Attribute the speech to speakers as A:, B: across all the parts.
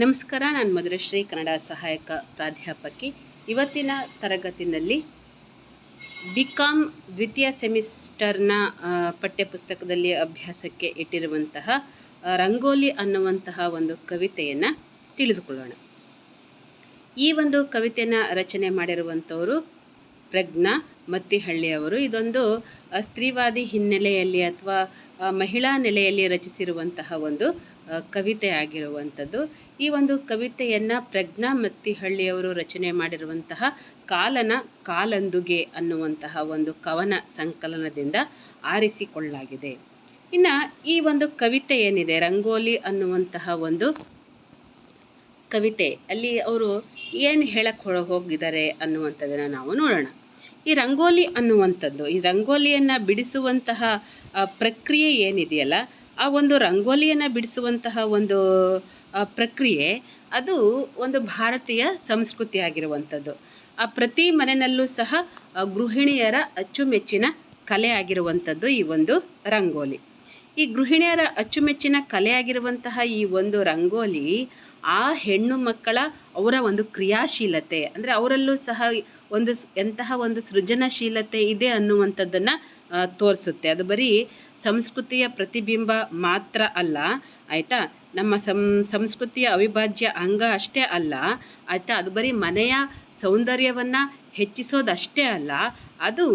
A: ನಮಸ್ಕಾರ, ನಾನು ಮಧುರಶ್ರೀ, ಕನ್ನಡ ಸಹಾಯಕ ಪ್ರಾಧ್ಯಾಪಕಿ. ಇವತ್ತಿನ ತರಗತಿಯಲ್ಲಿ ಬಿಕಾಮ್ ದ್ವಿತೀಯ ಸೆಮಿಸ್ಟರ್ನ ಪಠ್ಯಪುಸ್ತಕದಲ್ಲಿ ಅಭ್ಯಾಸಕ್ಕೆ ಇಟ್ಟಿರುವಂತಹ ರಂಗೋಲಿ ಅನ್ನುವಂತಹ ಒಂದು ಕವಿತೆಯನ್ನು ತಿಳಿದುಕೊಳ್ಳೋಣ. ಈ ಒಂದು ಕವಿತೆಯನ್ನು ರಚನೆ ಮಾಡಿರುವಂಥವರು ಪ್ರಜ್ಞಾ ಮತ್ತಿಹಳ್ಳಿಯವರು. ಇದೊಂದು ಸ್ತ್ರೀವಾದಿ ಹಿನ್ನೆಲೆಯಲ್ಲಿ ಅಥವಾ ಮಹಿಳಾ ನೆಲೆಯಲ್ಲಿ ರಚಿಸಿರುವಂತಹ ಒಂದು ಕವಿತೆ ಆಗಿರುವಂಥದ್ದು. ಈ ಒಂದು ಕವಿತೆಯನ್ನು ಪ್ರಜ್ಞಾ ಮತ್ತಿಹಳ್ಳಿಯವರು ರಚನೆ ಮಾಡಿರುವಂತಹ ಕಾಲಂದುಗೆ ಅನ್ನುವಂತಹ ಒಂದು ಕವನ ಸಂಕಲನದಿಂದ ಆರಿಸಿಕೊಳ್ಳಲಾಗಿದೆ. ಇನ್ನು ಈ ಒಂದು ಕವಿತೆ ಏನಿದೆ, ರಂಗೋಲಿ ಅನ್ನುವಂತಹ ಒಂದು ಕವಿತೆ, ಅಲ್ಲಿ ಅವರು ಏನು ಹೇಳಕ್ಕೆ ಹೋಗಿದ್ದಾರೆ ಅನ್ನುವಂಥದ್ದನ್ನು ನಾವು ನೋಡೋಣ. ಈ ರಂಗೋಲಿ ಅನ್ನುವಂಥದ್ದು, ಈ ರಂಗೋಲಿಯನ್ನು ಬಿಡಿಸುವಂತಹ ಪ್ರಕ್ರಿಯೆ ಏನಿದೆಯಲ್ಲ, ಆ ಒಂದು ರಂಗೋಲಿಯನ್ನು ಬಿಡಿಸುವಂತಹ ಒಂದು ಪ್ರಕ್ರಿಯೆ ಅದು ಒಂದು ಭಾರತೀಯ ಸಂಸ್ಕೃತಿ ಆಗಿರುವಂಥದ್ದು. ಆ ಪ್ರತಿ ಮನೆಯಲ್ಲೂ ಸಹ ಗೃಹಿಣಿಯರ ಅಚ್ಚುಮೆಚ್ಚಿನ ಕಲೆ ಆಗಿರುವಂಥದ್ದು ಈ ಒಂದು ರಂಗೋಲಿ. ಈ ಗೃಹಿಣಿಯರ ಅಚ್ಚುಮೆಚ್ಚಿನ ಕಲೆ ಆಗಿರುವಂತಹ ಈ ಒಂದು ರಂಗೋಲಿ ಆ ಹೆಣ್ಣು ಮಕ್ಕಳ ಅವರ ಒಂದು ಕ್ರಿಯಾಶೀಲತೆ, ಅಂದರೆ ಅವರಲ್ಲೂ ಸಹ ಎಂತಹ ಒಂದು ಸೃಜನಶೀಲತೆ ಇದೆ ಅನ್ನುವಂಥದ್ದನ್ನು ತೋರಿಸುತ್ತೆ. ಅದು ಬರೀ ಸಂಸ್ಕೃತಿಯ ಪ್ರತಿಬಿಂಬ ಮಾತ್ರ ಅಲ್ಲ, ಆಯಿತಾ, ನಮ್ಮ ಸಂಸ್ಕೃತಿಯ ಅವಿಭಾಜ್ಯ ಅಂಗ ಅಷ್ಟೇ ಅಲ್ಲ, ಆಯಿತಾ, ಅದು ಬರೀ ಮನೆಯ ಸೌಂದರ್ಯವನ್ನು ಹೆಚ್ಚಿಸೋದಷ್ಟೇ ಅಲ್ಲ, ಅದು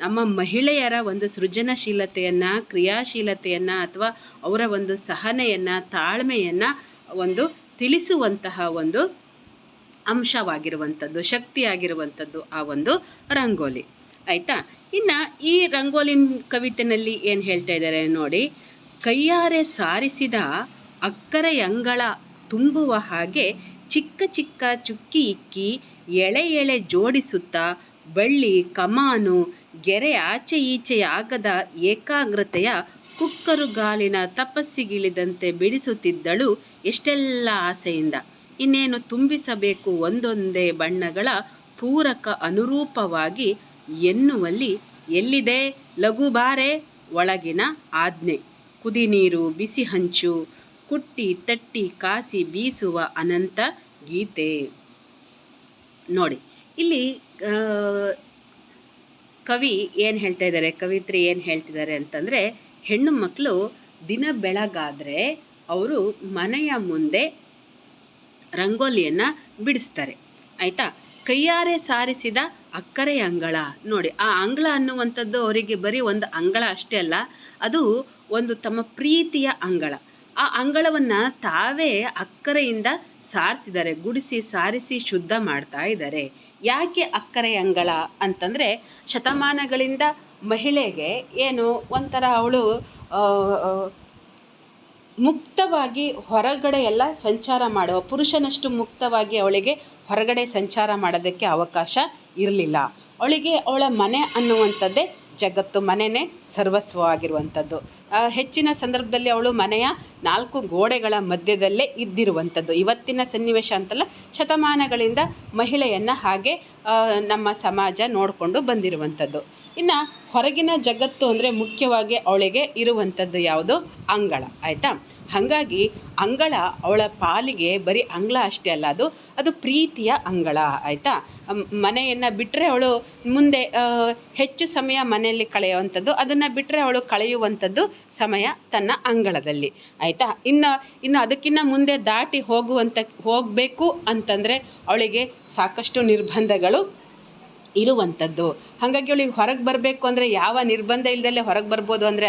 A: ನಮ್ಮ ಮಹಿಳೆಯರ ಒಂದು ಸೃಜನಶೀಲತೆಯನ್ನು, ಕ್ರಿಯಾಶೀಲತೆಯನ್ನು ಅಥವಾ ಅವರ ಒಂದು ಸಹನೆಯನ್ನು, ತಾಳ್ಮೆಯನ್ನು ಒಂದು ತಿಳಿಸುವಂತಹ ಒಂದು ಅಂಶವಾಗಿರುವಂಥದ್ದು, ಶಕ್ತಿಯಾಗಿರುವಂಥದ್ದು ಆ ಒಂದು ರಂಗೋಲಿ, ಆಯಿತಾ. ಇನ್ನು ಈ ರಂಗೋಲಿನ ಕವಿತೆಯಲ್ಲಿ ಏನು ಹೇಳ್ತಾ ಇದ್ದಾರೆ ನೋಡಿ. ಕೈಯಾರೆ ಸಾರಿಸಿದ ಅಕ್ಕರೆಯಂಗಳ ತುಂಬುವ ಹಾಗೆ ಚಿಕ್ಕ ಚಿಕ್ಕ ಚುಕ್ಕಿ ಇಕ್ಕಿ ಎಳೆ ಎಳೆ ಜೋಡಿಸುತ್ತಾ ಬಳ್ಳಿ ಕಮಾನು ಗೆರೆ ಆಚೆ ಈಚೆಯಾಗದ ಏಕಾಗ್ರತೆಯ ಕುಕ್ಕರುಗಾಲಿನ ತಪಸ್ಸಿಗಿಳಿದಂತೆ ಬಿಡಿಸುತ್ತಿದ್ದಳು ಎಷ್ಟೆಲ್ಲ ಆಸೆಯಿಂದ. ಇನ್ನೇನು ತುಂಬಿಸಬೇಕು ಒಂದೊಂದೇ ಬಣ್ಣಗಳ ಪೂರಕ ಅನುರೂಪವಾಗಿ ಎನ್ನುವಲ್ಲಿ ಎಲ್ಲಿದೆ ಲಘುಬಾರೆ ಒಳಗಿನ ಆಜ್ಞೆ. ಕುದಿ ನೀರು ಬಿಸಿ ಹಂಚು ಕುಟ್ಟಿ ತಟ್ಟಿ ಕಾಸಿ ಬೀಸುವ ಅನಂತ ಗೀತೆ. ನೋಡಿ, ಇಲ್ಲಿ ಕವಿ ಏನು ಹೇಳ್ತಾ ಇದ್ದಾರೆ, ಕವಿತ್ರಿ ಏನು ಹೇಳ್ತಿದ್ದಾರೆ ಅಂತಂದರೆ, ಹೆಣ್ಣು ಮಕ್ಕಳು ದಿನ ಬೆಳಗಾದರೆ ಅವರು ಮನೆಯ ಮುಂದೆ ರಂಗೋಲಿಯನ್ನು ಬಿಡಿಸ್ತಾರೆ, ಆಯಿತಾ. ಕೈಯಾರೆ ಸಾರಿಸಿದ ಅಕ್ಕರೆ ಅಂಗಳ. ನೋಡಿ, ಆ ಅಂಗಳ ಅನ್ನುವಂಥದ್ದು ಅವರಿಗೆ ಬರೀ ಒಂದು ಅಂಗಳ ಅಷ್ಟೇ ಅಲ್ಲ, ಅದು ಒಂದು ತಮ್ಮ ಪ್ರೀತಿಯ ಅಂಗಳ. ಆ ಅಂಗಳವನ್ನು ತಾವೇ ಅಕ್ಕರೆಯಿಂದ ಸಾರಿಸಿದ್ದಾರೆ, ಗುಡಿಸಿ ಸಾರಿಸಿ ಶುದ್ಧ ಮಾಡ್ತಾ ಇದ್ದಾರೆ. ಯಾಕೆ ಅಕ್ಕರೆ ಅಂಗಳ ಅಂತಂದರೆ, ಶತಮಾನಗಳಿಂದ ಮಹಿಳೆಗೆ ಏನು ಒಂಥರ ಅವಳು ಮುಕ್ತವಾಗಿ ಹೊರಗಡೆ ಎಲ್ಲ ಸಂಚಾರ ಮಾಡುವ, ಪುರುಷನಷ್ಟು ಮುಕ್ತವಾಗಿ ಅವಳಿಗೆ ಹೊರಗಡೆ ಸಂಚಾರ ಮಾಡೋದಕ್ಕೆ ಅವಕಾಶ ಇರಲಿಲ್ಲ. ಅವಳಿಗೆ ಅವಳ ಮನೆ ಅನ್ನುವಂಥದ್ದೇ ಜಗತ್ತು, ಮನೆಯೇ ಸರ್ವಸ್ವವಾಗಿರುವಂಥದ್ದು. ಹೆಚ್ಚಿನ ಸಂದರ್ಭದಲ್ಲಿ ಅವಳು ಮನೆಯ 4 ಗೋಡೆಗಳ ಮಧ್ಯದಲ್ಲೇ ಇದ್ದಿರುವಂಥದ್ದು. ಇವತ್ತಿನ ಸನ್ನಿವೇಶ ಅಂತಲ್ಲ, ಶತಮಾನಗಳಿಂದ ಮಹಿಳೆಯನ್ನು ಹಾಗೆ ನಮ್ಮ ಸಮಾಜ ನೋಡಿಕೊಂಡು ಬಂದಿರುವಂಥದ್ದು. ಇನ್ನು ಹೊರಗಿನ ಜಗತ್ತು ಅಂದರೆ ಮುಖ್ಯವಾಗಿ ಅವಳಿಗೆ ಇರುವಂಥದ್ದು ಯಾವುದು, ಅಂಗಳ, ಆಯಿತಾ. ಹಾಗಾಗಿ ಅಂಗಳ ಅವಳ ಪಾಲಿಗೆ ಬರೀ ಅಂಗಳ ಅಷ್ಟೇ ಅಲ್ಲ, ಅದು ಪ್ರೀತಿಯ ಅಂಗಳ, ಆಯಿತಾ. ಮನೆಯನ್ನು ಬಿಟ್ಟರೆ ಅವಳು ಮುಂದೆ ಹೆಚ್ಚು ಸಮಯ ಮನೆಯಲ್ಲಿ ಕಳೆಯುವಂಥದ್ದು, ಅದನ್ನು ಬಿಟ್ಟರೆ ಅವಳು ಕಳೆಯುವಂಥದ್ದು ಸಮಯ ತನ್ನ ಅಂಗಳದಲ್ಲಿ, ಆಯಿತಾ. ಇನ್ನು ಅದಕ್ಕಿಂತ ಮುಂದೆ ದಾಟಿ ಹೋಗಬೇಕು ಅಂತಂದರೆ ಅವಳಿಗೆ ಸಾಕಷ್ಟು ನಿರ್ಬಂಧಗಳು ಇರುವಂಥದ್ದು. ಹಾಗಾಗಿ ಅವಳಿಗೆ ಹೊರಗೆ ಬರಬೇಕು ಅಂದರೆ ಯಾವ ನಿರ್ಬಂಧ ಇಲ್ಲದಲ್ಲೇ ಹೊರಗೆ ಬರ್ಬೋದು ಅಂದರೆ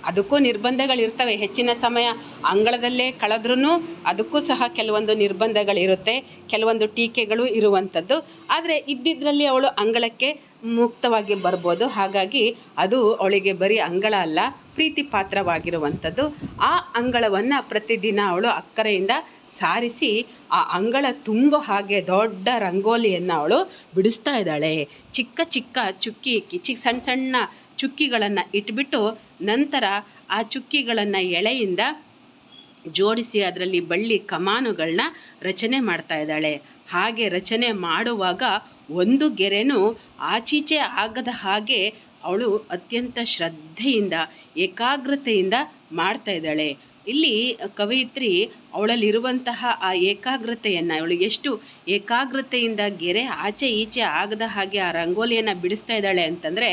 A: ಅದಕ್ಕೂ ನಿರ್ಬಂಧಗಳಿರ್ತವೆ. ಹೆಚ್ಚಿನ ಸಮಯ ಅಂಗಳದಲ್ಲೇ ಕಳೆದ್ರೂ ಅದಕ್ಕೂ ಸಹ ಕೆಲವೊಂದು ನಿರ್ಬಂಧಗಳಿರುತ್ತೆ, ಕೆಲವೊಂದು ಟೀಕೆಗಳು ಇರುವಂಥದ್ದು. ಆದರೆ ಇದ್ದಿದ್ದರಲ್ಲಿ ಅವಳು ಅಂಗಳಕ್ಕೆ ಮುಕ್ತವಾಗಿ ಬರ್ಬೋದು. ಹಾಗಾಗಿ ಅದು ಅವಳಿಗೆ ಬರೀ ಅಂಗಳ ಅಲ್ಲ, ಪ್ರೀತಿ ಪಾತ್ರವಾಗಿರುವಂಥದ್ದು. ಆ ಅಂಗಳವನ್ನು ಪ್ರತಿದಿನ ಅವಳು ಅಕ್ಕರೆಯಿಂದ ಸಾರಿಸಿ ಆ ಅಂಗಳ ತುಂಬ ಹಾಗೆ ದೊಡ್ಡ ರಂಗೋಲಿಯನ್ನು ಅವಳು ಬಿಡಿಸ್ತಾ ಇದ್ದಾಳೆ. ಚಿಕ್ಕ ಚಿಕ್ಕ ಚುಕ್ಕಿ ಇಕ್ಕಿ ಸಣ್ಣ ಸಣ್ಣ ಚುಕ್ಕಿಗಳನ್ನು ಇಟ್ಬಿಟ್ಟು ನಂತರ ಆ ಚುಕ್ಕಿಗಳನ್ನು ಎಳೆಯಿಂದ ಜೋಡಿಸಿ ಅದರಲ್ಲಿ ಬಳ್ಳಿ ಕಮಾನುಗಳನ್ನ ರಚನೆ ಮಾಡ್ತಾ ಇದ್ದಾಳೆ. ಹಾಗೆ ರಚನೆ ಮಾಡುವಾಗ ಒಂದು ಗೆರೆನೂ ಆಚೀಚೆ ಆಗದ ಹಾಗೆ ಅವಳು ಅತ್ಯಂತ ಶ್ರದ್ಧೆಯಿಂದ ಏಕಾಗ್ರತೆಯಿಂದ ಮಾಡ್ತಾ ಇದ್ದಾಳೆ. ಇಲ್ಲಿ ಕವಯಿತ್ರಿ ಅವಳಲ್ಲಿರುವಂತಹ ಆ ಏಕಾಗ್ರತೆಯನ್ನು, ಅವಳು ಎಷ್ಟು ಏಕಾಗ್ರತೆಯಿಂದ ಗೆರೆ ಆಚೆ ಈಚೆ ಆಗದ ಹಾಗೆ ಆ ರಂಗೋಲಿಯನ್ನು ಬಿಡಿಸ್ತಾ ಇದ್ದಾಳೆ ಅಂತಂದರೆ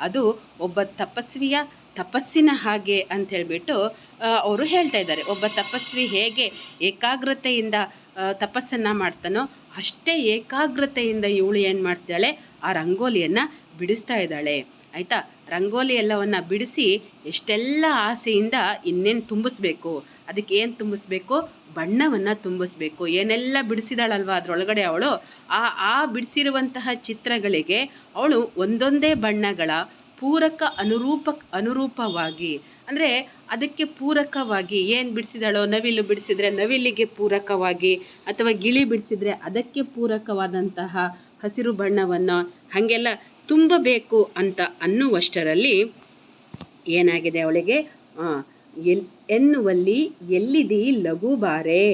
A: ಅದು ಒಬ್ಬ ತಪಸ್ವಿಯ ತಪಸ್ಸಿನ ಹಾಗೆ ಅಂತ ಹೇಳಿಬಿಟ್ಟು ಅವರು ಹೇಳ್ತಾ ಇದ್ದಾರೆ. ಒಬ್ಬ ತಪಸ್ವಿ ಹೇಗೆ ಏಕಾಗ್ರತೆಯಿಂದ ತಪಸ್ಸನ್ನು ಮಾಡ್ತಾನೋ ಅಷ್ಟೇ ಏಕಾಗ್ರತೆಯಿಂದ ಇವಳು ಏನು ಮಾಡ್ತಾಳೆ, ಆ ರಂಗೋಲಿಯನ್ನು ಬಿಡಿಸ್ತಾ ಇದ್ದಾಳೆ. ಆಯಿತಾ, ರಂಗೋಲಿ ಎಲ್ಲವನ್ನು ಬಿಡಿಸಿ ಎಷ್ಟೆಲ್ಲ ಆಸೆಯಿಂದ ಇನ್ನೇನು ತುಂಬಿಸ್ಬೇಕು, ಅದಕ್ಕೆ ಏನು ತುಂಬಿಸ್ಬೇಕು, ಬಣ್ಣವನ್ನು ತುಂಬಿಸ್ಬೇಕು. ಏನೆಲ್ಲ ಬಿಡಿಸಿದಾಳಲ್ವ ಅದರೊಳಗಡೆ ಅವಳು ಆ ಬಿಡಿಸಿರುವಂತಹ ಚಿತ್ರಗಳಿಗೆ ಅವಳು ಒಂದೊಂದೇ ಬಣ್ಣಗಳ ಪೂರಕ ಅನುರೂಪವಾಗಿ, ಅಂದರೆ ಅದಕ್ಕೆ ಪೂರಕವಾಗಿ ಏನು ಬಿಡಿಸಿದಾಳೋ, ನವಿಲು ಬಿಡಿಸಿದ್ರೆ ನವಿಲಿಗೆ ಪೂರಕವಾಗಿ, ಅಥವಾ ಗಿಳಿ ಬಿಡಿಸಿದ್ರೆ ಅದಕ್ಕೆ ಪೂರಕವಾದಂತಹ ಹಸಿರು ಬಣ್ಣವನ್ನು ಹಾಗೆಲ್ಲ ತುಂಬಬೇಕು ಅಂತ ಅನ್ನುವಷ್ಟರಲ್ಲಿ ಏನಾಗಿದೆ ಅವಳಿಗೆ, ಎನ್ನುವಲ್ಲಿ ಎಲ್ಲಿದಿ ಲಘು ಬಾರೆ.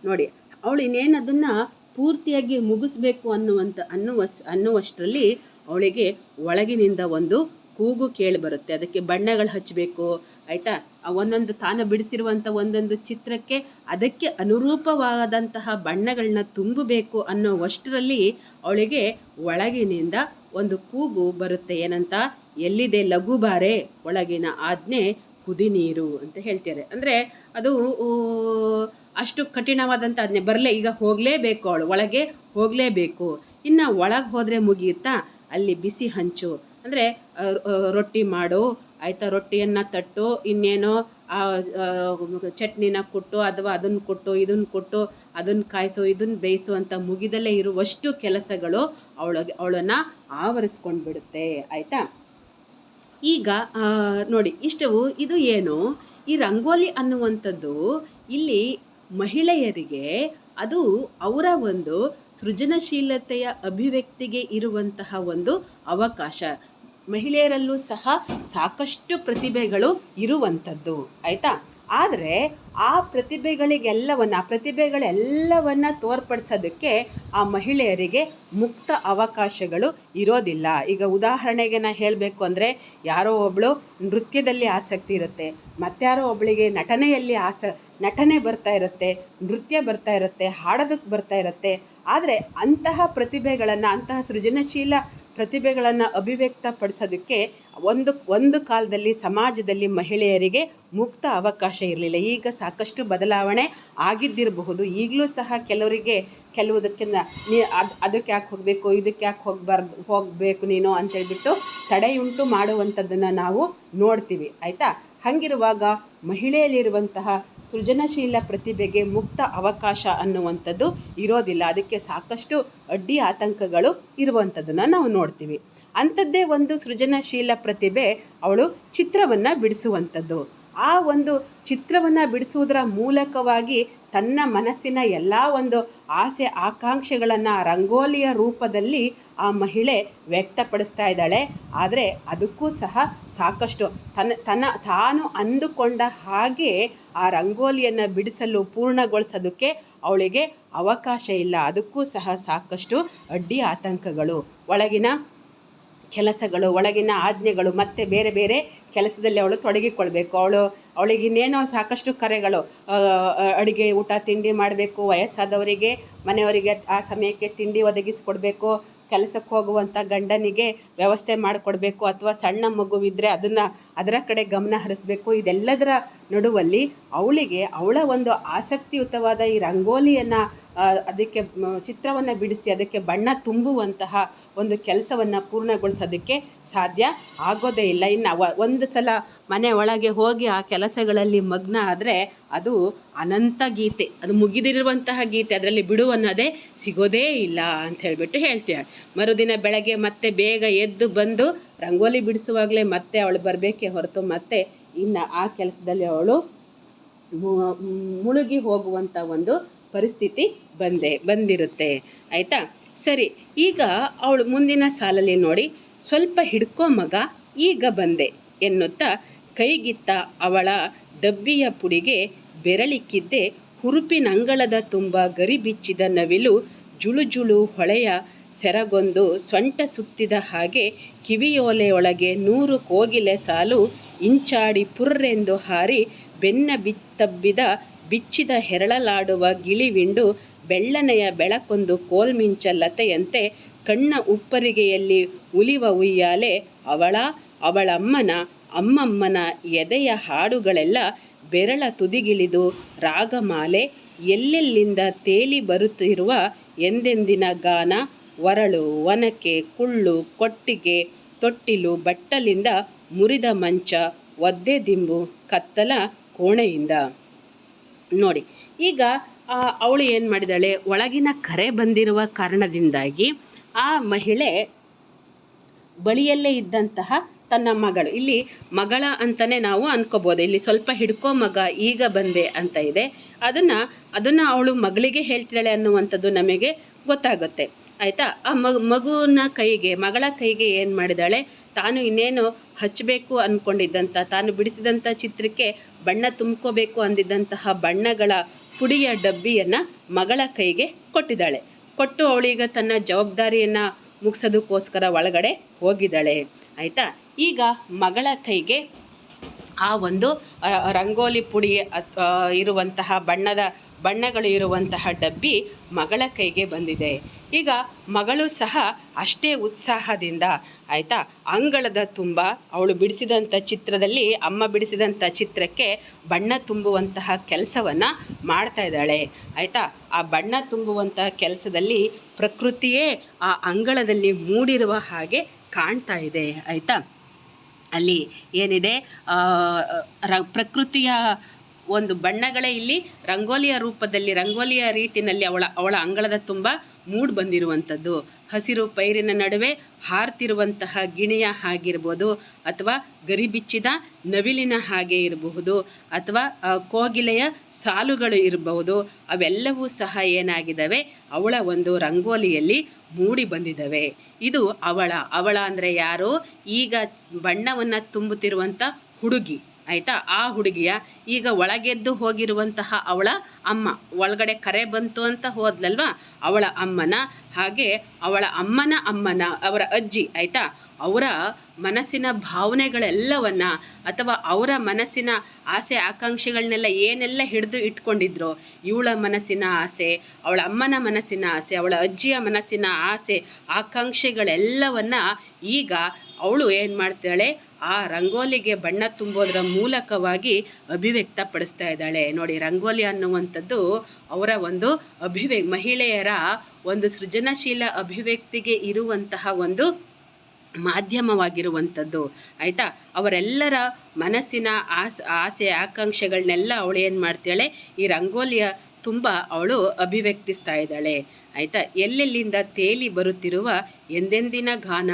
A: ನೋಡಿ, ಅವಳು ಇನ್ನೇನು ಅದನ್ನು ಪೂರ್ತಿಯಾಗಿ ಮುಗಿಸ್ಬೇಕು ಅನ್ನುವಷ್ಟರಲ್ಲಿ ಅವಳಿಗೆ ಒಳಗಿನಿಂದ ಒಂದು ಕೂಗು ಕೇಳಿ ಬರುತ್ತೆ. ಅದಕ್ಕೆ ಬಣ್ಣಗಳು ಹಚ್ಚಬೇಕು. ಆಯಿತಾ, ಒಂದೊಂದು ತಾನು ಬಿಡಿಸಿರುವಂಥ ಒಂದೊಂದು ಚಿತ್ರಕ್ಕೆ ಅದಕ್ಕೆ ಅನುರೂಪವಾದಂತಹ ಬಣ್ಣಗಳನ್ನ ತುಂಬಬೇಕು ಅನ್ನೋವಷ್ಟರಲ್ಲಿ ಅವಳಿಗೆ ಒಳಗಿನಿಂದ ಒಂದು ಕೂಗು ಬರುತ್ತೆ. ಏನಂತ, ಎಲ್ಲಿದೆ ಲಘು ಬಾರೆ, ಒಳಗಿನ ಆಜ್ಞೆ ಕುದಿ ನೀರು ಅಂತ ಹೇಳ್ತಾರೆ. ಅಂದರೆ ಅದು ಅಷ್ಟು ಕಠಿಣವಾದಂಥ ಆಜ್ಞೆ ಬರಲೇ, ಈಗ ಹೋಗಲೇಬೇಕು, ಅವಳು ಒಳಗೆ ಹೋಗಲೇಬೇಕು. ಇನ್ನು ಒಳಗೆ ಹೋದರೆ ಮುಗಿಯುತ್ತಾ, ಅಲ್ಲಿ ಬಿಸಿ ಹಂಚು, ಅಂದರೆ ರೊಟ್ಟಿ ಮಾಡು, ಆಯಿತಾ, ರೊಟ್ಟಿಯನ್ನು ತಟ್ಟು, ಇನ್ನೇನೋ ಆ ಚಟ್ನಿನ ಕೊಟ್ಟು, ಅಥವಾ ಅದನ್ನು ಕೊಟ್ಟು ಇದನ್ನು ಕೊಟ್ಟು, ಅದನ್ನು ಕಾಯಿಸು ಇದನ್ನು ಬೇಯಿಸು ಅಂತ ಮುಗಿದಲ್ಲೇ ಇರುವಷ್ಟು ಕೆಲಸಗಳು ಅವಳನ್ನು ಆವರಿಸ್ಕೊಂಡು ಬಿಡುತ್ತೆ. ಆಯಿತಾ, ಈಗ ನೋಡಿ, ಇದು ಏನು, ಈ ರಂಗೋಲಿ ಅನ್ನುವಂಥದ್ದು ಇಲ್ಲಿ ಮಹಿಳೆಯರಿಗೆ ಅದು ಅವರ ಒಂದು ಸೃಜನಶೀಲತೆಯ ಅಭಿವ್ಯಕ್ತಿಗೆ ಇರುವಂತಹ ಒಂದು ಅವಕಾಶ. ಮಹಿಳೆಯರಲ್ಲೂ ಸಹ ಸಾಕಷ್ಟು ಪ್ರತಿಭೆಗಳು ಇರುವಂಥದ್ದು. ಆಯಿತಾ, ಆದರೆ ಆ ಪ್ರತಿಭೆಗಳೆಲ್ಲವನ್ನು ತೋರ್ಪಡಿಸೋದಕ್ಕೆ ಆ ಮಹಿಳೆಯರಿಗೆ ಮುಕ್ತ ಅವಕಾಶಗಳು ಇರೋದಿಲ್ಲ. ಈಗ ಉದಾಹರಣೆಗೆ ನಾನು ಹೇಳಬೇಕು ಅಂದರೆ, ಯಾರೋ ಒಬ್ಬಳು ನೃತ್ಯದಲ್ಲಿ ಆಸಕ್ತಿ ಇರುತ್ತೆ, ಮತ್ತಾರೋ ಒಬ್ಬಳಿಗೆ ನಟನೆ ಬರ್ತಾ ಇರುತ್ತೆ, ನೃತ್ಯ ಬರ್ತಾ ಇರುತ್ತೆ, ಹಾಡೋದಕ್ಕೆ ಬರ್ತಾ ಇರುತ್ತೆ. ಆದರೆ ಅಂತಹ ಸೃಜನಶೀಲ ಪ್ರತಿಭೆಗಳನ್ನು ಅಭಿವ್ಯಕ್ತಪಡಿಸೋದಕ್ಕೆ ಒಂದು ಕಾಲದಲ್ಲಿ ಸಮಾಜದಲ್ಲಿ ಮಹಿಳೆಯರಿಗೆ ಮುಕ್ತ ಅವಕಾಶ ಇರಲಿಲ್ಲ. ಈಗ ಸಾಕಷ್ಟು ಬದಲಾವಣೆ ಆಗಿದ್ದಿರಬಹುದು. ಈಗಲೂ ಸಹ ಕೆಲವುದಕ್ಕಿಂತ ಅದಕ್ಕೆ ಯಾಕೆ ಹೋಗಬೇಕು, ಇದಕ್ಕೆ ಯಾಕೆ ಹೋಗಬೇಕು ನೀನು ಅಂತೇಳ್ಬಿಟ್ಟು ತಡೆಯುಂಟು ಮಾಡುವಂಥದ್ದನ್ನು ನಾವು ನೋಡ್ತೀವಿ. ಆಯಿತಾ, ಹಾಗಿರುವಾಗ ಮಹಿಳೆಯಲ್ಲಿರುವಂತಹ ಸೃಜನಶೀಲ ಪ್ರತಿಭೆಗೆ ಮುಕ್ತ ಅವಕಾಶ ಅನ್ನುವಂಥದ್ದು ಇರೋದಿಲ್ಲ. ಅದಕ್ಕೆ ಸಾಕಷ್ಟು ಅಡ್ಡಿ ಆತಂಕಗಳು ಇರುವಂಥದ್ದನ್ನು ನಾವು ನೋಡ್ತೀವಿ. ಅಂಥದ್ದೇ ಒಂದು ಸೃಜನಶೀಲ ಪ್ರತಿಭೆ ಅವಳು ಚಿತ್ರವನ್ನು ಬಿಡಿಸುವಂಥದ್ದು. ಆ ಒಂದು ಚಿತ್ರವನ್ನು ಬಿಡಿಸುವುದರ ಮೂಲಕವಾಗಿ ತನ್ನ ಮನಸ್ಸಿನ ಎಲ್ಲ ಒಂದು ಆಸೆ ಆಕಾಂಕ್ಷೆಗಳನ್ನು ರಂಗೋಲಿಯ ರೂಪದಲ್ಲಿ ಆ ಮಹಿಳೆ ವ್ಯಕ್ತಪಡಿಸ್ತಾ ಇದ್ದಾಳೆ. ಆದರೆ ಅದಕ್ಕೂ ಸಹ ಸಾಕಷ್ಟು ತಾನು ಅಂದುಕೊಂಡ ಹಾಗೆ ಆ ರಂಗೋಲಿಯನ್ನು ಬಿಡಿಸಲು ಪೂರ್ಣಗೊಳಿಸೋದಕ್ಕೆ ಅವಳಿಗೆ ಅವಕಾಶ ಇಲ್ಲ. ಅದಕ್ಕೂ ಸಹ ಸಾಕಷ್ಟು ಅಡ್ಡಿ ಆತಂಕಗಳು, ಒಳಗಿನ ಕೆಲಸಗಳು, ಒಳಗಿನ ಆಜ್ಞೆಗಳು, ಮತ್ತು ಬೇರೆ ಬೇರೆ ಕೆಲಸದಲ್ಲಿ ಅವಳು ತೊಡಗಿಕೊಳ್ಬೇಕು. ಅವಳಿಗಿನ್ನೇನೋ ಸಾಕಷ್ಟು ಕರೆಗಳು, ಅಡುಗೆ ಊಟ ತಿಂಡಿ ಮಾಡಬೇಕು, ವಯಸ್ಸಾದವರಿಗೆ ಮನೆಯವರಿಗೆ ಆ ಸಮಯಕ್ಕೆ ತಿಂಡಿ ಒದಗಿಸಿಕೊಡ್ಬೇಕು, ಕೆಲಸಕ್ಕೆ ಹೋಗುವಂಥ ಗಂಡನಿಗೆ ವ್ಯವಸ್ಥೆ ಮಾಡಿಕೊಡ್ಬೇಕು, ಅಥವಾ ಸಣ್ಣ ಮಗುವಿದ್ದರೆ ಅದರ ಕಡೆ ಗಮನ ಹರಿಸಬೇಕು. ಇದೆಲ್ಲದರ ನಡುವಲ್ಲಿ ಅವಳ ಒಂದು ಆಸಕ್ತಿಯುತವಾದ ಈ ರಂಗೋಲಿಯನ್ನು ಅದಕ್ಕೆ ಚಿತ್ರವನ್ನು ಬಿಡಿಸಿ ಅದಕ್ಕೆ ಬಣ್ಣ ತುಂಬುವಂತಹ ಒಂದು ಕೆಲಸವನ್ನು ಪೂರ್ಣಗೊಳಿಸೋದಕ್ಕೆ ಸಾಧ್ಯ ಆಗೋದೇ ಇಲ್ಲ. ಇನ್ನು ಒಂದು ಸಲ ಮನೆ ಒಳಗೆ ಹೋಗಿ ಆ ಕೆಲಸಗಳಲ್ಲಿ ಮಗ್ನ ಆದರೆ ಅದು ಅನಂತ ಗೀತೆ, ಅದು ಮುಗಿದಿರುವಂತಹ ಗೀತೆ, ಅದರಲ್ಲಿ ಬಿಡು ಅನ್ನೋದೇ ಸಿಗೋದೇ ಇಲ್ಲ ಅಂತ ಹೇಳ್ತೀವಿ. ಮರುದಿನ ಬೆಳಗ್ಗೆ ಮತ್ತೆ ಬೇಗ ಎದ್ದು ಬಂದು ರಂಗೋಲಿ ಬಿಡಿಸುವಾಗಲೇ ಮತ್ತೆ ಅವಳು ಬರಬೇಕೇ ಹೊರತು ಮತ್ತೆ ಇನ್ನು ಆ ಕೆಲಸದಲ್ಲಿ ಅವಳು ಮುಳುಗಿ ಹೋಗುವಂಥ ಒಂದು ಪರಿಸ್ಥಿತಿ ಬಂದಿರುತ್ತೆ. ಆಯಿತಾ, ಸರಿ. ಈಗ ಅವಳು ಮುಂದಿನ ಸಾಲಲ್ಲಿ ನೋಡಿ, ಸ್ವಲ್ಪ ಹಿಡ್ಕೋ ಮಗ ಈಗ ಬಂದೆ ಎನ್ನುತ್ತಾ ಕೈಗಿತ್ತ ಅವಳ ಡಬ್ಬಿಯ ಪುಡಿಗೆ ಬೆರಳಿಕ್ಕಿದ್ದೆ ಹುರುಪಿನಂಗಳದ ತುಂಬ ಗರಿಬಿಚ್ಚಿದ ನವಿಲು ಜುಳು ಹೊಳೆಯ ಸೆರಗೊಂದು ಸೊಂಟ ಸುತ್ತಿದ ಹಾಗೆ ಕಿವಿಯೋಲೆಯೊಳಗೆ 100 ಕೋಗಿಲೆ ಸಾಲು ಇಂಚಾಡಿ ಪುರ್ರೆಂದು ಹಾರಿ ಬೆನ್ನ ತಬ್ಬಿದ ಬಿಚ್ಚಿದ ಹೆರಳಲಾಡುವ ಗಿಳಿವಿಂಡು ಬೆಳ್ಳನೆಯ ಬೆಳಕೊಂದು ಕೋಲ್ಮಿಂಚಲತೆಯಂತೆ ಕಣ್ಣ ಉಪ್ಪರಿಗೆಯಲ್ಲಿ ಉಲಿವ ಉಯ್ಯಾಲೆ ಅವಳಮ್ಮನ ಅಮ್ಮಮ್ಮನ ಎದೆಯ ಹಾಡುಗಳೆಲ್ಲ ಬೆರಳ ತುದಿಗಿಳಿದು ರಾಗಮಾಲೆ ಎಲ್ಲೆಲ್ಲಿಂದ ತೇಲಿ ಬರುತ್ತಿರುವ ಎಂದೆಂದಿನ ಗಾನ ಒರಳು ಒನಕೆ ಕುಳ್ಳು ಕೊಟ್ಟಿಗೆ ತೊಟ್ಟಿಲು ಬಟ್ಟಲಿಂದ ಮುರಿದ ಮಂಚ ಒದ್ದೆ ದಿಂಬು ಕತ್ತಲ ಕೋಣೆಯಿಂದ. ನೋಡಿ, ಈಗ ಅವಳು ಏನು ಮಾಡಿದಾಳೆ, ಒಳಗಿನ ಕರೆ ಬಂದಿರುವ ಕಾರಣದಿಂದಾಗಿ ಆ ಮಹಿಳೆ ಬಳಿಯಲ್ಲೇ ಇದ್ದಂತಹ ತನ್ನ ಮಗಳು, ಇಲ್ಲಿ ಮಗಳ ಅಂತಲೇ ನಾವು ಅನ್ಕೋಬೋದು, ಇಲ್ಲಿ ಸ್ವಲ್ಪ ಹಿಡ್ಕೋ ಮಗ ಈಗ ಬಂದೆ ಅಂತ ಇದೆ, ಅದನ್ನು ಅವಳು ಮಗಳಿಗೆ ಹೇಳ್ತಿದ್ದಾಳೆ ಅನ್ನುವಂಥದ್ದು ನಮಗೆ ಗೊತ್ತಾಗುತ್ತೆ. ಆಯಿತಾ? ಆ ಮಗಳ ಕೈಗೆ ಏನು ಮಾಡಿದಾಳೆ, ತಾನು ಇನ್ನೇನು ಹಚ್ಚಬೇಕು ಅಂದ್ಕೊಂಡಿದ್ದಂಥ, ತಾನು ಬಿಡಿಸಿದಂಥ ಚಿತ್ರಕ್ಕೆ ಬಣ್ಣ ತುಂಬ್ಕೋಬೇಕು ಅಂದಿದ್ದಂತಹ ಬಣ್ಣಗಳ ಪುಡಿಯ ಡಬ್ಬಿಯನ್ನು ಮಗಳ ಕೈಗೆ ಕೊಟ್ಟಿದ್ದಾಳೆ. ಕೊಟ್ಟು ಅವಳೀಗ ತನ್ನ ಜವಾಬ್ದಾರಿಯನ್ನು ಮುಗಿಸೋದಕ್ಕೋಸ್ಕರ ಒಳಗಡೆ ಹೋಗಿದ್ದಾಳೆ. ಆಯಿತಾ? ಈಗ ಮಗಳ ಕೈಗೆ ಆ ಒಂದು ರಂಗೋಲಿ ಪುಡಿ ಇರುವಂತಹ ಬಣ್ಣಗಳು ಇರುವಂತಹ ಡಬ್ಬಿ ಮಗಳ ಕೈಗೆ ಬಂದಿದೆ. ಈಗ ಮಗಳು ಸಹ ಅಷ್ಟೇ ಉತ್ಸಾಹದಿಂದ, ಆಯಿತಾ, ಅಂಗಳದ ತುಂಬ ಅವಳು ಬಿಡಿಸಿದಂಥ ಚಿತ್ರದಲ್ಲಿ, ಅಮ್ಮ ಬಿಡಿಸಿದಂಥ ಚಿತ್ರಕ್ಕೆ ಬಣ್ಣ ತುಂಬುವಂತಹ ಕೆಲಸವನ್ನು ಮಾಡ್ತಾ ಇದ್ದಾಳೆ. ಆಯಿತಾ? ಆ ಬಣ್ಣ ತುಂಬುವಂತಹ ಕೆಲಸದಲ್ಲಿ ಪ್ರಕೃತಿಯೇ ಆ ಅಂಗಳದಲ್ಲಿ ಮೂಡಿರುವ ಹಾಗೆ ಕಾಣ್ತಾ ಇದೆ. ಆಯಿತಾ? ಅಲ್ಲಿ ಏನಿದೆ, ಪ್ರಕೃತಿಯ ಒಂದು ಬಣ್ಣಗಳೇ ಇಲ್ಲಿ ರಂಗೋಲಿಯ ರೂಪದಲ್ಲಿ, ರಂಗೋಲಿಯ ರೀತಿಯಲ್ಲಿ ಅವಳ ಅಂಗಳದ ತುಂಬ ಮೂಡ್ ಬಂದಿರುವಂಥದ್ದು. ಹಸಿರು ಪೈರಿನ ನಡುವೆ ಹಾರ್ತಿರುವಂತಹ ಗಿಣಿಯ ಹಾಗಿರ್ಬೋದು, ಅಥವಾ ಗರಿಬಿಚ್ಚಿದ ನವಿಲಿನ ಹಾಗೆ ಇರಬಹುದು, ಅಥವಾ ಕೋಗಿಲೆಯ ಸಾಲುಗಳು ಇರಬಹುದು. ಅವೆಲ್ಲವೂ ಸಹ ಏನಾಗಿದ್ದಾವೆ, ಅವಳ ಒಂದು ರಂಗೋಲಿಯಲ್ಲಿ ಮೂಡಿ ಬಂದಿದ್ದಾವೆ. ಇದು ಅವಳ ಅಂದರೆ ಯಾರು, ಈಗ ಬಣ್ಣವನ್ನು ತುಂಬುತ್ತಿರುವಂಥ ಹುಡುಗಿ. ಆಯಿತಾ? ಆ ಹುಡುಗಿಯ ಈಗ ಒಳಗೆದ್ದು ಹೋಗಿರುವಂತಹ ಅವಳ ಅಮ್ಮ, ಒಳಗಡೆ ಕರೆ ಬಂತು ಅಂತ ಹೋದ್ಲಲ್ವಾ, ಅವಳ ಅಮ್ಮನ, ಹಾಗೆ ಅವಳ ಅಮ್ಮನ ಅವರ ಅಜ್ಜಿ, ಆಯಿತಾ, ಅವರ ಮನಸ್ಸಿನ ಭಾವನೆಗಳೆಲ್ಲವನ್ನ, ಅಥವಾ ಅವರ ಮನಸ್ಸಿನ ಆಸೆ ಆಕಾಂಕ್ಷೆಗಳನ್ನೆಲ್ಲ ಏನೆಲ್ಲ ಹಿಡಿದು ಇಟ್ಕೊಂಡಿದ್ರು, ಇವಳ ಮನಸ್ಸಿನ ಆಸೆ, ಅವಳ ಅಮ್ಮನ ಮನಸ್ಸಿನ ಆಸೆ, ಅವಳ ಅಜ್ಜಿಯ ಮನಸ್ಸಿನ ಆಸೆ ಆಕಾಂಕ್ಷೆಗಳೆಲ್ಲವನ್ನ ಈಗ ಅವಳು ಏನು ಮಾಡ್ತಾಳೆ, ಆ ರಂಗೋಲಿಗೆ ಬಣ್ಣ ತುಂಬೋದ್ರ ಮೂಲಕವಾಗಿ ಅಭಿವ್ಯಕ್ತಪಡಿಸ್ತಾ ಇದ್ದಾಳೆ. ನೋಡಿ, ರಂಗೋಲಿ ಅನ್ನುವಂಥದ್ದು ಅವರ ಒಂದು ಮಹಿಳೆಯರ ಒಂದು ಸೃಜನಶೀಲ ಅಭಿವ್ಯಕ್ತಿಗೆ ಇರುವಂತಹ ಒಂದು ಮಾಧ್ಯಮವಾಗಿರುವಂಥದ್ದು. ಆಯಿತಾ? ಅವರೆಲ್ಲರ ಮನಸ್ಸಿನ ಆಸೆ ಆಕಾಂಕ್ಷೆಗಳನ್ನೆಲ್ಲ ಅವಳು ಏನು ಮಾಡ್ತಾಳೆ, ಈ ರಂಗೋಲಿಯ ತುಂಬ ಅವಳು ಅಭಿವ್ಯಕ್ತಿಸ್ತಾ ಇದ್ದಾಳೆ. ಆಯಿತಾ? ಎಲ್ಲೆಲ್ಲಿಂದ ತೇಲಿ ಬರುತ್ತಿರುವ ಎಂದೆಂದಿನ ಗಾನ,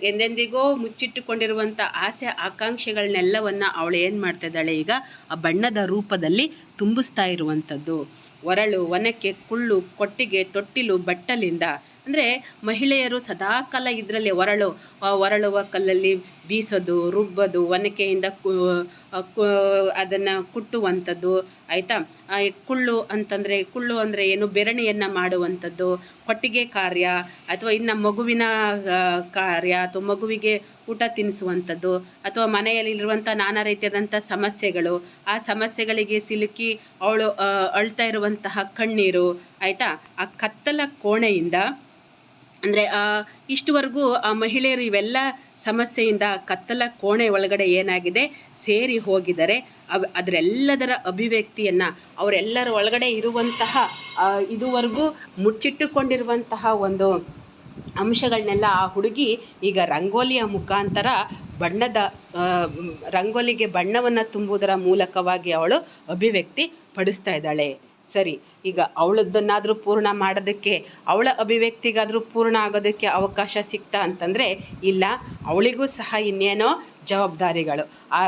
A: ಎಂದೆಂದಿಗೋ ಮುಚ್ಚಿಟ್ಟುಕೊಂಡಿರುವಂಥ ಆಸೆ ಆಕಾಂಕ್ಷೆಗಳನ್ನೆಲ್ಲವನ್ನು ಅವಳು ಏನು ಮಾಡ್ತಾ ಇದ್ದಾಳೆ, ಈಗ ಆ ಬಣ್ಣದ ರೂಪದಲ್ಲಿ ತುಂಬಿಸ್ತಾ ಇರುವಂಥದ್ದು. ಒರಳು ಒನಕೆ ಕುಳ್ಳು ಕೊಟ್ಟಿಗೆ ತೊಟ್ಟಿಲು ಬಟ್ಟಲಿಂದ, ಅಂದರೆ ಮಹಿಳೆಯರು ಸದಾಕಾಲ ಇದರಲ್ಲಿ ಒರಳುವ ಕಲ್ಲಲ್ಲಿ ಬೀಸೋದು, ರುಬ್ಬೋದು, ಒನಕೆಯಿಂದ ಅದನ್ನು ಕುಟ್ಟುವಂಥದ್ದು. ಆಯಿತಾ? ಕುಳ್ಳು ಅಂದರೆ ಏನು, ಬೆರಣಿಯನ್ನು ಮಾಡುವಂಥದ್ದು, ಕೊಟ್ಟಿಗೆ ಕಾರ್ಯ, ಅಥವಾ ಇನ್ನು ಮಗುವಿನ ಕಾರ್ಯ, ಅಥವಾ ಮಗುವಿಗೆ ಊಟ ತಿನ್ನಿಸುವಂಥದ್ದು, ಅಥವಾ ಮನೆಯಲ್ಲಿರುವಂಥ ನಾನಾ ರೀತಿಯಾದಂಥ ಸಮಸ್ಯೆಗಳು, ಆ ಸಮಸ್ಯೆಗಳಿಗೆ ಸಿಲುಕಿ ಅವಳು ಅಳ್ತಾ ಇರುವಂತಹ ಕಣ್ಣೀರು. ಆಯಿತಾ? ಆ ಕತ್ತಲ ಕೋಣೆಯಿಂದ, ಅಂದರೆ ಇಷ್ಟುವರೆಗೂ ಆ ಮಹಿಳೆಯರು ಇವೆಲ್ಲ ಸಮಸ್ಯೆಯಿಂದ ಕತ್ತಲ ಕೋಣೆ ಒಳಗಡೆ ಏನಾಗಿದೆ ಸೇರಿ ಹೋಗಿದ್ದಾರೆ. ಅದರೆಲ್ಲದರ ಅಭಿವ್ಯಕ್ತಿಯನ್ನು ಅವರೆಲ್ಲರ ಒಳಗಡೆ ಇರುವಂತಹ ಇದುವರೆಗೂ ಮುಚ್ಚಿಟ್ಟುಕೊಂಡಿರುವಂತಹ ಒಂದು ಅಂಶಗಳನ್ನೆಲ್ಲ ಆ ಹುಡುಗಿ ಈಗ ರಂಗೋಲಿಯ ಮುಖಾಂತರ ರಂಗೋಲಿಗೆ ಬಣ್ಣವನ್ನು ತುಂಬುವುದರ ಮೂಲಕವಾಗಿ ಅವಳು ಅಭಿವ್ಯಕ್ತಿ ಪಡಿಸ್ತಾ ಇದ್ದಾಳೆ. ಸರಿ, ಈಗ ಅವಳದ್ದನ್ನಾದರೂ ಪೂರ್ಣ ಮಾಡೋದಕ್ಕೆ, ಅವಳ ಅಭಿವ್ಯಕ್ತಿಗಾದರೂ ಪೂರ್ಣ ಆಗೋದಕ್ಕೆ ಅವಕಾಶ ಸಿಗ್ತಾ ಅಂತಂದರೆ ಇಲ್ಲ. ಅವಳಿಗೂ ಸಹ ಇನ್ನೇನೋ ಜವಾಬ್ದಾರಿಗಳು, ಆ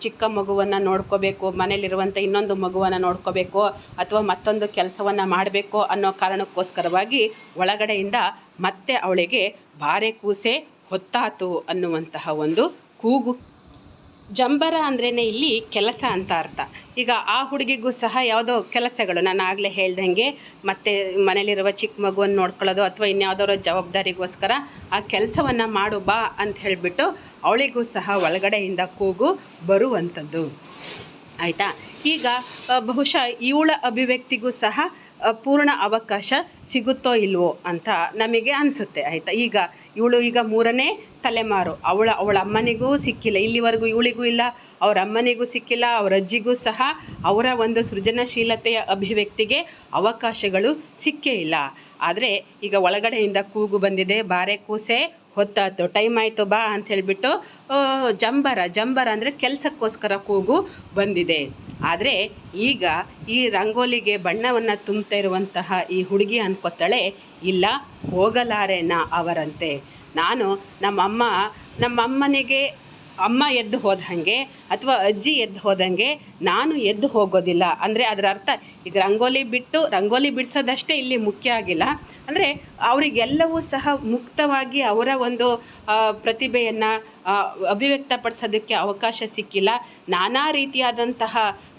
A: ಚಿಕ್ಕ ಮಗುವನ್ನು ನೋಡ್ಕೋಬೇಕು, ಮನೇಲಿರುವಂಥ ಇನ್ನೊಂದು ಮಗುವನ್ನು ನೋಡ್ಕೋಬೇಕು, ಅಥವಾ ಮತ್ತೊಂದು ಕೆಲಸವನ್ನು ಮಾಡಬೇಕು ಅನ್ನೋ ಕಾರಣಕ್ಕೋಸ್ಕರವಾಗಿ ಒಳಗಡೆಯಿಂದ ಮತ್ತೆ ಅವಳಿಗೆ ಬಾರೆ ಕೂಸೆ ಹೊತ್ತಾತು ಅನ್ನುವಂತಹ ಒಂದು ಕೂಗು. ಜಂಬರ ಅಂದ್ರೇ ಇಲ್ಲಿ ಕೆಲಸ ಅಂತ ಅರ್ಥ. ಈಗ ಆ ಹುಡುಗಿಗೂ ಸಹ ಯಾವುದೋ ಕೆಲಸಗಳು, ನಾನು ಆಗಲೇ ಹೇಳ್ದಂಗೆ, ಮತ್ತೆ ಮನೇಲಿರುವ ಚಿಕ್ಕ ಮಗುವನ್ನು ನೋಡ್ಕೊಳ್ಳೋದು, ಅಥವಾ ಇನ್ಯಾವುದಾದ್ರು ಜವಾಬ್ದಾರಿಗೋಸ್ಕರ ಆ ಕೆಲಸವನ್ನು ಮಾಡು ಬಾ ಅಂತ ಹೇಳಿಬಿಟ್ಟು ಅವಳಿಗೂ ಸಹ ಒಳಗಡೆಯಿಂದ ಕೂಗು ಬರುವಂಥದ್ದು. ಆಯಿತಾ. ಈಗ ಬಹುಶಃ ಇವಳ ಅಭಿವ್ಯಕ್ತಿಗೂ ಸಹ ಪೂರ್ಣ ಅವಕಾಶ ಸಿಗುತ್ತೋ ಇಲ್ವೋ ಅಂತ ನಮಗೆ ಅನಿಸುತ್ತೆ. ಆಯಿತಾ. ಈಗ ಮೂರನೇ ತಲೆಮಾರು, ಅವಳ ಅಮ್ಮನಿಗೂ ಸಿಕ್ಕಿಲ್ಲ, ಇಲ್ಲಿವರೆಗೂ ಇವಳಿಗೂ ಇಲ್ಲ, ಅವ್ರ ಅಮ್ಮನಿಗೂ ಸಿಕ್ಕಿಲ್ಲ, ಅವ್ರ ಅಜ್ಜಿಗೂ ಸಹ ಅವರ ಒಂದು ಸೃಜನಶೀಲತೆಯ ಅಭಿವ್ಯಕ್ತಿಗೆ ಅವಕಾಶಗಳು ಸಿಕ್ಕೇ ಇಲ್ಲ. ಆದರೆ ಈಗ ಒಳಗಡೆಯಿಂದ ಕೂಗು ಬಂದಿದೆ, ಬಾರೆ ಕೂಸೆ ಹೊತ್ತಾಯ್ತು, ಟೈಮ್ ಆಯಿತು ಬಾ ಅಂತ ಹೇಳಿಬಿಟ್ಟು ಜಂಬರ ಅಂದರೆ ಕೆಲಸಕ್ಕೋಸ್ಕರ ಕೂಗು ಬಂದಿದೆ. ಆದರೆ ಈಗ ಈ ರಂಗೋಲಿಗೆ ಬಣ್ಣವನ್ನು ತುಂಬ್ತಾ ಇರುವಂತಹ ಈ ಹುಡುಗಿ ಅನ್ಕೋತಾಳೆ, ಇಲ್ಲ ಹೋಗಲಾರೆನ ಅವರಂತೆ. ನಾನು ನಮ್ಮಮ್ಮನಿಗೆ ಅಮ್ಮ ಎದ್ದು ಹೋದಂಗೆ ಅಥವಾ ಅಜ್ಜಿ ಎದ್ದು ಹೋದಂಗೆ ನಾನು ಎದ್ದು ಹೋಗೋದಿಲ್ಲ. ಅಂದರೆ ಅದರ ಅರ್ಥ ಈಗ ರಂಗೋಲಿ ಬಿಡಿಸೋದಷ್ಟೇ ಇಲ್ಲಿ ಮುಖ್ಯ ಆಗಿಲ್ಲ. ಅಂದರೆ ಅವರಿಗೆಲ್ಲವೂ ಸಹ ಮುಕ್ತವಾಗಿ ಅವರ ಒಂದು ಪ್ರತಿಭೆಯನ್ನು ಅಭಿವ್ಯಕ್ತಪಡಿಸೋದಕ್ಕೆ ಅವಕಾಶ ಸಿಕ್ಕಿಲ್ಲ. ನಾನಾ ರೀತಿಯಾದಂತಹ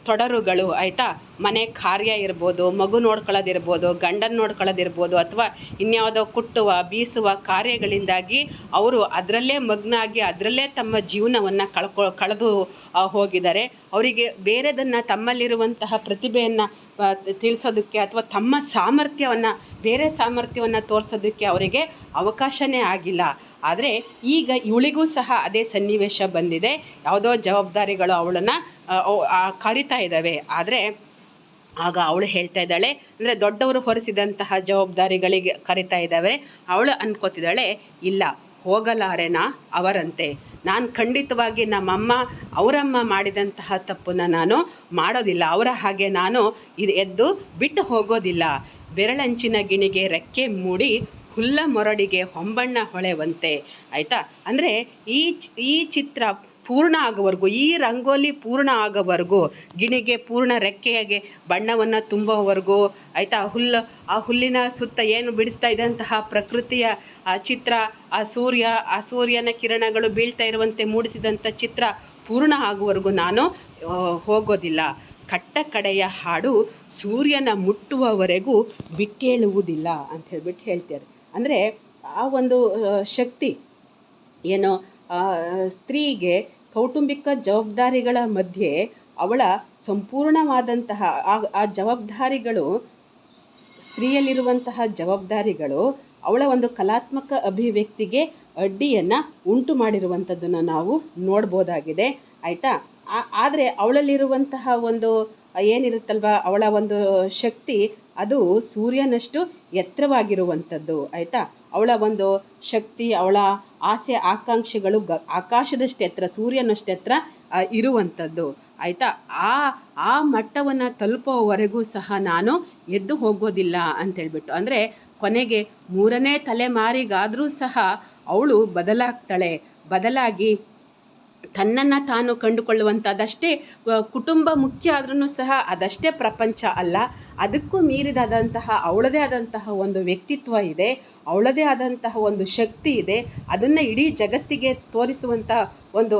A: ತೊಡರುಗಳು, ಆಯಿತಾ, ಮನೆ ಕಾರ್ಯ ಇರ್ಬೋದು, ಮಗು ನೋಡ್ಕೊಳ್ಳೋದಿರ್ಬೋದು, ಗಂಡನ ನೋಡ್ಕೊಳ್ಳೋದಿರ್ಬೋದು, ಅಥವಾ ಇನ್ಯಾವುದೋ ಕುಟ್ಟುವ ಬೀಸುವ ಕಾರ್ಯಗಳಿಂದಾಗಿ ಅವರು ಅದರಲ್ಲೇ ಮಗ್ನಾಗಿ ಅದರಲ್ಲೇ ತಮ್ಮ ಜೀವನವನ್ನು ಕಳೆದು ಹೋಗಿದ್ದಾರೆ. ಅವರಿಗೆ ಬೇರೆದನ್ನು ತಮ್ಮಲ್ಲಿರುವಂತಹ ಪ್ರತಿಭೆಯನ್ನು ತಿಳಿಸೋದಕ್ಕೆ ಅಥವಾ ತಮ್ಮ ಬೇರೆ ಸಾಮರ್ಥ್ಯವನ್ನು ತೋರಿಸೋದಕ್ಕೆ ಅವರಿಗೆ ಅವಕಾಶನೇ ಆಗಿಲ್ಲ. ಆದರೆ ಈಗ ಇವಳಿಗೂ ಸಹ ಅದೇ ಸನ್ನಿವೇಶ ಬಂದಿದೆ. ಯಾವುದೋ ಜವಾಬ್ದಾರಿಗಳು ಅವಳನ್ನು ಕರಿತಾ ಇದ್ದಾವೆ. ಆದರೆ ಆಗ ಅವಳು ಹೇಳ್ತಾ ಇದ್ದಾಳೆ, ಅಂದರೆ ದೊಡ್ಡವರು ಹೊರಿಸಿದಂತಹ ಜವಾಬ್ದಾರಿಗಳಿಗೆ ಕರಿತಾ ಇದ್ದಾವೆ. ಅವಳು ಅನ್ಕೋತಿದ್ದಾಳೆ, ಇಲ್ಲ ಹೋಗಲಾರೆನ ಅವರಂತೆ. ನಾನು ಖಂಡಿತವಾಗಿ ಅವರಮ್ಮ ಮಾಡಿದಂತಹ ತಪ್ಪನ್ನು ನಾನು ಮಾಡೋದಿಲ್ಲ. ಅವರ ಹಾಗೆ ನಾನು ಎದ್ದು ಬಿಟ್ಟು ಹೋಗೋದಿಲ್ಲ. ಬೆರಳಂಚಿನ ಗಿಣಿಗೆ ರೆಕ್ಕೆ ಮೂಡಿ ಹುಲ್ಲ ಮೊರಡಿಗೆ ಹೊಂಬಣ್ಣ ಹೊಳೆವಂತೆ. ಆಯಿತಾ. ಅಂದರೆ ಈ ಚಿತ್ರ ಪೂರ್ಣ ಆಗೋವರೆಗೂ, ಈ ರಂಗೋಲಿ ಪೂರ್ಣ ಆಗೋವರೆಗೂ, ಗಿಣಿಗೆ ಪೂರ್ಣ ರೆಕ್ಕೆಗೆ ಬಣ್ಣವನ್ನು ತುಂಬುವವರೆಗೂ, ಆಯಿತಾ, ಆ ಹುಲ್ಲಿನ ಸುತ್ತ ಏನು ಬಿಡಿಸ್ತಾ ಇದ್ದಂತಹ ಪ್ರಕೃತಿಯ ಚಿತ್ರ, ಆ ಸೂರ್ಯನ ಕಿರಣಗಳು ಬೀಳ್ತಾ ಇರುವಂತೆ ಮೂಡಿಸಿದಂಥ ಚಿತ್ರ ಪೂರ್ಣ ಆಗುವವರೆಗೂ ನಾನು ಹೋಗೋದಿಲ್ಲ. ಕಟ್ಟ ಕಡೆಯ ಹಾಡು ಸೂರ್ಯನ ಮುಟ್ಟುವವರೆಗೂ ಬಿಟ್ಟೇಳುವುದಿಲ್ಲ ಅಂತ ಹೇಳ್ತಾರೆ. ಅಂದರೆ ಆ ಒಂದು ಶಕ್ತಿ ಏನೋ ಸ್ತ್ರೀಗೆ ಕೌಟುಂಬಿಕ ಜವಾಬ್ದಾರಿಗಳ ಮಧ್ಯೆ ಅವಳ ಸಂಪೂರ್ಣವಾದಂತಹ ಆ ಜವಾಬ್ದಾರಿಗಳು, ಸ್ತ್ರೀಯಲ್ಲಿರುವಂತಹ ಜವಾಬ್ದಾರಿಗಳು ಅವಳ ಒಂದು ಕಲಾತ್ಮಕ ಅಭಿವ್ಯಕ್ತಿಗೆ ಅಡ್ಡಿಯನ್ನು ಉಂಟು ಮಾಡಿರುವಂಥದ್ದನ್ನು ನಾವು ನೋಡ್ಬೋದಾಗಿದೆ. ಆಯಿತಾ. ಆದರೆ ಅವಳಲ್ಲಿರುವಂತಹ ಒಂದು ಏನಿರುತ್ತಲ್ವ, ಅವಳ ಒಂದು ಶಕ್ತಿ ಅದು ಸೂರ್ಯನಷ್ಟು ಎತ್ತರವಾಗಿರುವಂಥದ್ದು. ಆಯಿತಾ. ಅವಳ ಒಂದು ಶಕ್ತಿ, ಅವಳ ಆಸೆ ಆಕಾಂಕ್ಷೆಗಳು ಆಕಾಶದಷ್ಟು ಎತ್ತರ, ಸೂರ್ಯನಷ್ಟು ಎತ್ತರ ಇರುವಂಥದ್ದು. ಆಯಿತಾ. ಆ ಮಟ್ಟವನ್ನು ತಲುಪೋವರೆಗೂ ಸಹ ನಾನು ಎದ್ದು ಹೋಗೋದಿಲ್ಲ ಅಂತೇಳ್ಬಿಟ್ಟು, ಅಂದರೆ ಕೊನೆಗೆ 3ನೇ ತಲೆಮಾರಿಗಾದರೂ ಸಹ ಅವಳು ಬದಲಾಗಿ ತನ್ನನ್ನು ತಾನು ಕಂಡುಕೊಳ್ಳುವಂಥ, ಅದಷ್ಟೇ ಕುಟುಂಬ ಮುಖ್ಯ ಆದ್ರೂ ಸಹ ಅದಷ್ಟೇ ಪ್ರಪಂಚ ಅಲ್ಲ, ಅದಕ್ಕೂ ಮೀರಿದಾದಂತಹ ಅವಳದೇ ಆದಂತಹ ಒಂದು ವ್ಯಕ್ತಿತ್ವ ಇದೆ, ಅವಳದೇ ಆದಂತಹ ಒಂದು ಶಕ್ತಿ ಇದೆ. ಅದನ್ನು ಇಡೀ ಜಗತ್ತಿಗೆ ತೋರಿಸುವಂಥ ಒಂದು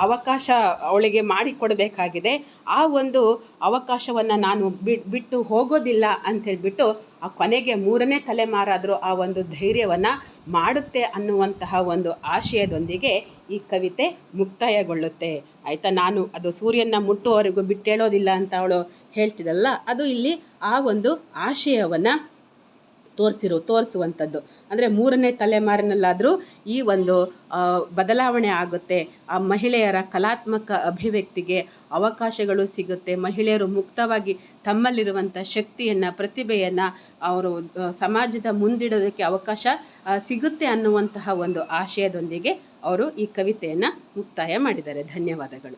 A: ಅವಕಾಶ ಅವಳಿಗೆ ಮಾಡಿಕೊಡಬೇಕಾಗಿದೆ. ಆ ಒಂದು ಅವಕಾಶವನ್ನು ನಾನು ಬಿಟ್ಟು ಹೋಗೋದಿಲ್ಲ ಅಂಥೇಳ್ಬಿಟ್ಟು ಆ ಕೊನೆಗೆ 3ನೇ ತಲೆಮಾರಾದರೂ ಆ ಒಂದು ಧೈರ್ಯವನ್ನು ಮಾಡುತ್ತೆ ಅನ್ನುವಂತಹ ಒಂದು ಆಶಯದೊಂದಿಗೆ ಈ ಕವಿತೆ ಮುಕ್ತಾಯಗೊಳ್ಳುತ್ತೆ. ಆಯಿತಾ. ನಾನು ಅದು ಸೂರ್ಯನ ಮುಟ್ಟುವವರೆಗೂ ಬಿಟ್ಟೇಳೋದಿಲ್ಲ ಅಂತ ಅವಳು ಹೇಳ್ತಿದ್ದಲ್ಲ, ಅದು ಇಲ್ಲಿ ಆ ಒಂದು ಆಶಯವನ್ನು ತೋರಿಸುವಂಥದ್ದು. ಅಂದರೆ 3ನೇ ತಲೆಮಾರಿನಲ್ಲಾದರೂ ಈ ಒಂದು ಬದಲಾವಣೆ ಆಗುತ್ತೆ. ಆ ಮಹಿಳೆಯರ ಕಲಾತ್ಮಕ ಅಭಿವ್ಯಕ್ತಿಗೆ ಅವಕಾಶಗಳು ಸಿಗುತ್ತೆ. ಮಹಿಳೆಯರು ಮುಕ್ತವಾಗಿ ತಮ್ಮಲ್ಲಿರುವಂಥ ಶಕ್ತಿಯನ್ನು, ಪ್ರತಿಭೆಯನ್ನು ಅವರು ಸಮಾಜದ ಮುಂದಿಡೋದಕ್ಕೆ ಅವಕಾಶ ಸಿಗುತ್ತೆ ಅನ್ನುವಂತಹ ಒಂದು ಆಶಯದೊಂದಿಗೆ ಅವರು ಈ ಕವಿತೆಯನ್ನು ಮುಕ್ತಾಯ ಮಾಡಿದ್ದಾರೆ. ಧನ್ಯವಾದಗಳು.